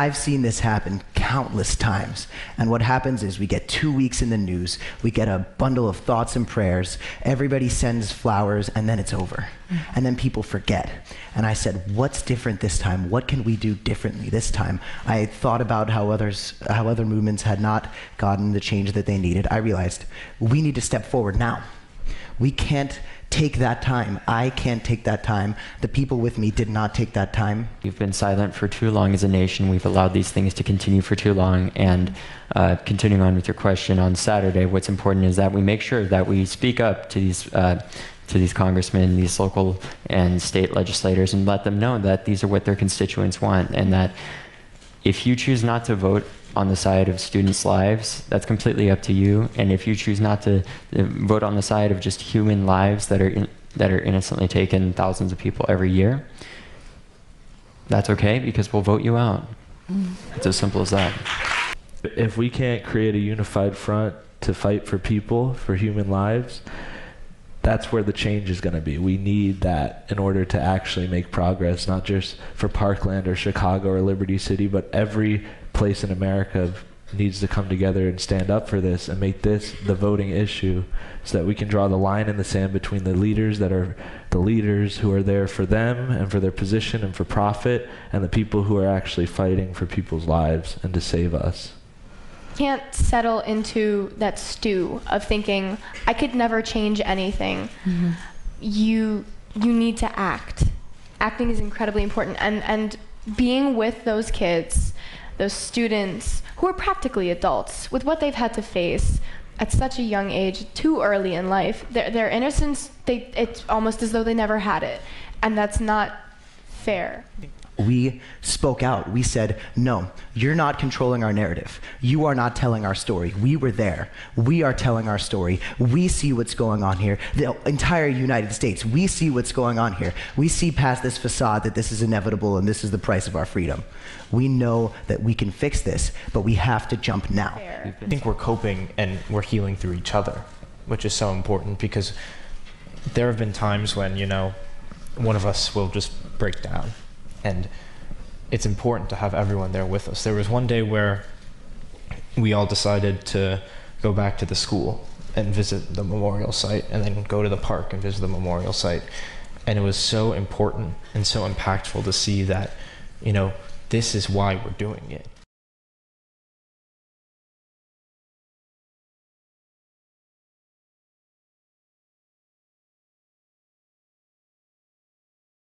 I've seen this happen countless times. And what happens is we get 2 weeks in the news, we get a bundle of thoughts and prayers, everybody sends flowers, and then it's over. And then people forget. And I said, what's different this time? What can we do differently this time? I thought about how other movements had not gotten the change that they needed. I realized we need to step forward now. We can't take that time. I can't take that time. The people with me did not take that time. We've been silent for too long as a nation. We've allowed these things to continue for too long. And continuing on with your question, on Saturday, what's important is that we make sure that we speak up to these congressmen, these local and state legislators, and let them know that these are what their constituents want, and that if you choose not to vote on the side of students' lives, that's completely up to you. And if you choose not to vote on the side of just human lives that are innocently taken, thousands of people every year, that's okay, because we'll vote you out. It's as simple as that. If we can't create a unified front to fight for people, for human lives, that's where the change is going to be. We need that in order to actually make progress, not just for Parkland or Chicago or Liberty City, but every place in America needs to come together and stand up for this and make this the voting issue, so that we can draw the line in the sand between the leaders that are the leaders who are there for them and for their position and for profit, and the people who are actually fighting for people's lives and to save us. Can't settle into that stew of thinking I could never change anything. You need to act. Acting is incredibly important, and being with those kids, those students who are practically adults with what they've had to face at such a young age, too early in life, their innocence, it's almost as though they never had it, and that's not fair. We spoke out. We said, no, you're not controlling our narrative. You are not telling our story. We were there. We are telling our story. We see what's going on here. The entire United States, we see what's going on here. We see past this facade that this is inevitable and this is the price of our freedom. We know that we can fix this, but we have to jump now. I think we're coping and we're healing through each other, which is so important, because there have been times when, one of us will just break down. And it's important to have everyone there with us. There was one day where we all decided to go back to the school and visit the memorial site, and then go to the park and visit the memorial site. And it was so important and so impactful to see that, this is why we're doing it.